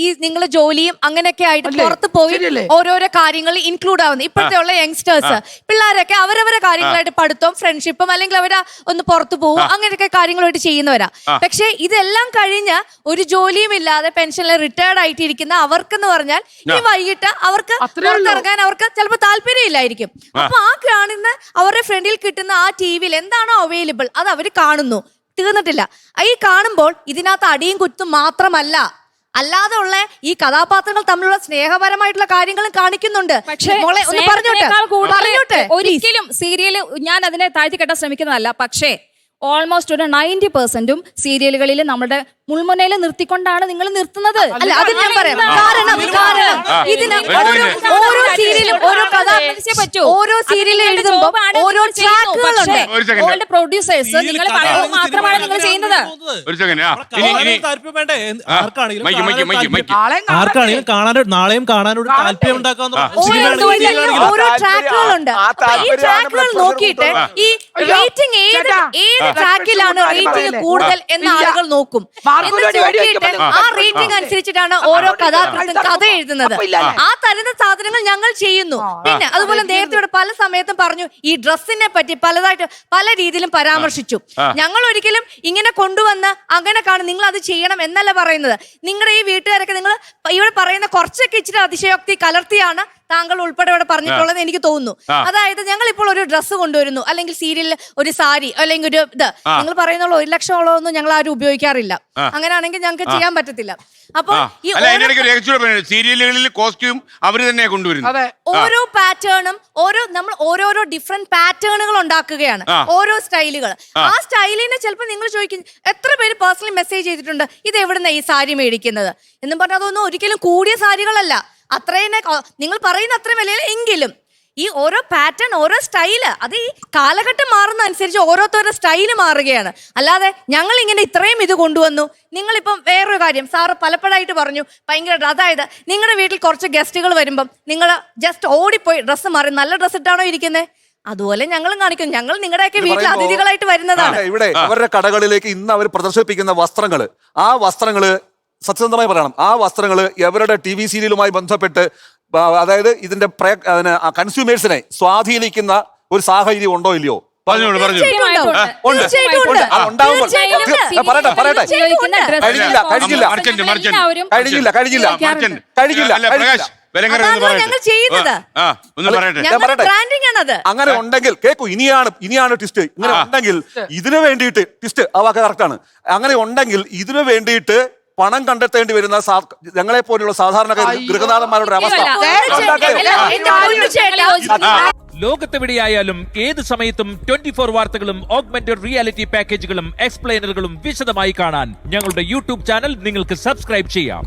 ഈ നിങ്ങളെ ജോലിയും അങ്ങനെയൊക്കെ ആയിട്ട് പുറത്ത് പോയി ഓരോരോ കാര്യങ്ങൾ ഇൻക്ലൂഡ് ആവുന്നത്. ഇപ്പോഴത്തെ ഉള്ള യങ്സ്റ്റേഴ്സ് പിള്ളേരൊക്കെ അവരവരെ കാര്യങ്ങളായിട്ട് പഠിത്തം, ഫ്രണ്ട്ഷിപ്പും, അല്ലെങ്കിൽ അവര് ഒന്ന് പുറത്തു പോകും, അങ്ങനെയൊക്കെ കാര്യങ്ങളായിട്ട് ചെയ്യുന്നവരാ. പക്ഷെ ഇതെല്ലാം കഴിഞ്ഞ് ഒരു ജോലിയും ഇല്ലാതെ പെൻഷനിൽ റിട്ടയർഡ് ആയിട്ടിരിക്കുന്ന അവർക്കെന്ന് പറഞ്ഞാൽ ഈ വൈകിട്ട് അവർക്ക് പുറത്തിറങ്ങാൻ അവർക്ക് ചിലപ്പോൾ താല്പര്യമില്ലായിരിക്കും. അപ്പൊ ആ കാണുന്ന അവരുടെ ഫ്രണ്ടിൽ കിട്ടുന്ന ആ ടിവിയിൽ എന്താണോ അവൈലബിൾ അത് അവർ കാണുന്നു. തീർന്നിട്ടില്ല. ഈ കാണുമ്പോൾ ഇതിനകത്ത് അടിയും കുത്തും മാത്രമല്ല, അല്ലാതെ ഉള്ള ഈ കഥാപാത്രങ്ങൾ തമ്മിലുള്ള സ്നേഹപരമായിട്ടുള്ള കാര്യങ്ങളും കാണിക്കുന്നുണ്ട്. പക്ഷേ ഒരിക്കലും സീരിയല് ഞാൻ അതിനെ താഴ്ത്തി കെട്ടാൻ ശ്രമിക്കുന്നതല്ല. പക്ഷേ ഓൾമോസ്റ്റ് ഒരു 90% സീരിയലുകളിൽ നമ്മുടെ മുൾമുനയിൽ നിർത്തിക്കൊണ്ടാണ് നിങ്ങൾ നിർത്തുന്നത്. അല്ല, അത് ഞാൻ പറയാം. കാരണം ഇതിന് ഓരോ സീരിയലും ഓരോ കഥ ഓരോ സീരിയൽ എഴുതുമ്പോൾ ഓരോ ട്രാക്കുകളുണ്ട്. പ്രൊഡ്യൂസേഴ്സ് നിങ്ങൾ പറയുന്നത് മാത്രമാണ് നിങ്ങൾ ചെയ്യുന്നത്. ആർക്കാണെങ്കിലും കാണാൻ നാളെയും കാണാനൊരു താല്പര്യം ഉണ്ടാക്കാവുന്ന ഓരോ ട്രാക്കുകളുണ്ട്. ഈ ട്രാക്കുകൾ നോക്കിയിട്ട് ഈ റേറ്റിംഗ് ഏത് ട്രാക്കിലാണ് റേറ്റിംഗ് കൂടുതൽ എന്ന ആളുകൾ നോക്കും. ആ റേറ്റിംഗ് അനുസരിച്ചിട്ടാണ് ഓരോ കഥാകൃത്തും കഥ എഴുതുന്നത്. ആ തരുന്ന സാധനങ്ങൾ ഞങ്ങൾ ചെയ്യുന്നു. പിന്നെ അതുപോലെ നേരത്തെ ഇവിടെ പല സമയത്തും പറഞ്ഞു ഈ ഡ്രസ്സിനെ പറ്റി പലതായിട്ട് പല രീതിയിലും പരാമർശിച്ചു. ഞങ്ങൾ ഒരിക്കലും ഇങ്ങനെ കൊണ്ടുവന്ന് അങ്ങനെ കാണും നിങ്ങൾ അത് ചെയ്യണം എന്നല്ല പറയുന്നത്. നിങ്ങളുടെ ഈ വീട്ടുകാരൊക്കെ നിങ്ങൾ ഇവിടെ പറയുന്ന കുറച്ചൊക്കെ ഇച്ചിരി അതിശയോക്തി കലർത്തിയാണ് താങ്കൾ ഉൾപ്പെടെ ഇവിടെ പറഞ്ഞിട്ടുള്ളത് എനിക്ക് തോന്നുന്നു. അതായത് ഞങ്ങൾ ഇപ്പോൾ ഒരു ഡ്രസ്സ് കൊണ്ടുവരുന്നു, അല്ലെങ്കിൽ സീരിയലിൽ ഒരു സാരി, അല്ലെങ്കിൽ ഒരു ഇത് നിങ്ങൾ പറയുന്നുള്ള 1 ലക്ഷമോളം ഒന്നും ഞങ്ങൾ ആരും ഉപയോഗിക്കാറില്ല. അങ്ങനെയാണെങ്കിൽ ഞങ്ങൾക്ക് ചെയ്യാൻ പറ്റത്തില്ല. അപ്പൊ ഈ സീരിയലുകളിൽ കോസ്റ്റ്യൂം അവര് തന്നെ കൊണ്ടുവരുന്നു. ഓരോ പാറ്റേണും നമ്മൾ ഓരോരോ ഡിഫറെന്റ് പാറ്റേണുകൾ ഉണ്ടാക്കുകയാണ്, ഓരോ സ്റ്റൈലുകൾ. ആ സ്റ്റൈലിനെ ചിലപ്പോൾ നിങ്ങൾ ചോദിക്കും എത്ര പേര് പേഴ്സണലി മെസ്സേജ് ചെയ്തിട്ടുണ്ട് ഇത് എവിടുന്ന ഈ സാരി മേടിക്കുന്നത് എന്നും പറഞ്ഞാൽ അതൊന്നും ഒരിക്കലും കൂടിയ സാരികളല്ല. അത്രയും നിങ്ങൾ പറയുന്ന അത്രയും വിലയില്ല എങ്കിലും ഈ ഓരോ പാറ്റേൺ, ഓരോ സ്റ്റൈല്, അത് ഈ കാലഘട്ടം മാറുന്ന അനുസരിച്ച് ഓരോരുത്തരുടെ സ്റ്റൈല് മാറുകയാണ്. അല്ലാതെ ഞങ്ങൾ ഇങ്ങനെ ഇത്രയും ഇത് കൊണ്ടുവന്നു. നിങ്ങളിപ്പം വേറൊരു കാര്യം സാറ് പലപ്പോഴായിട്ട് പറഞ്ഞു ഭയങ്കര, അതായത് നിങ്ങളുടെ വീട്ടിൽ കുറച്ച് ഗസ്റ്റുകൾ വരുമ്പം നിങ്ങൾ ജസ്റ്റ് ഓടിപ്പോയി ഡ്രസ്സ് മാറി നല്ല ഡ്രസ്സ് ഇട്ടാണോ ഇരിക്കുന്നത്? അതുപോലെ ഞങ്ങളും കാണിക്കും. ഞങ്ങൾ നിങ്ങളുടെയൊക്കെ വീട്ടിൽ അതിഥികളായിട്ട് വരുന്നതാണ്. ഇവിടെ അവരുടെ കടകളിലേക്ക് ഇന്ന് അവർ പ്രദർശിപ്പിക്കുന്ന വസ്ത്രങ്ങള്, ആ വസ്ത്രങ്ങള് സത്യസന്ധമായി പറയണം, ആ വസ്ത്രങ്ങള് അവരുടെ TV സീരിയലുമായി ബന്ധപ്പെട്ട് അതായത് ഇതിന്റെ കൺസ്യൂമേഴ്സിനെ സ്വാധീനിക്കുന്ന ഒരു സാഹചര്യം ഉണ്ടോ ഇല്ലയോ? അങ്ങനെ ഉണ്ടെങ്കിൽ കേക്കൂ, ഇനിയാണ് ട്വിസ്റ്റ്. ഇങ്ങനെ ഉണ്ടെങ്കിൽ ഇതിനു വേണ്ടിയിട്ട് ട്വിസ്റ്റ് ആ വാക്ക് കറക്റ്റാണ്. അങ്ങനെ ഉണ്ടെങ്കിൽ ഇതിനു വേണ്ടിയിട്ട് പണം കണ്ടെത്തേണ്ടി വരുന്ന ഞങ്ങളെ പോലുള്ള സാധാരണക്കാർ ഗൃഹനാഥന്മാരുടെ അവസ്ഥ. ലോകത്തെവിടെയായാലും ഏത് സമയത്തും 24 വാർത്തകളും ഓഗ്മെന്റഡ് റിയാലിറ്റി പാക്കേജുകളും എക്സ്പ്ലെയിനറുകളും വിശദമായി കാണാൻ ഞങ്ങളുടെ YouTube ചാനൽ നിങ്ങൾക്ക് സബ്സ്ക്രൈബ് ചെയ്യാം.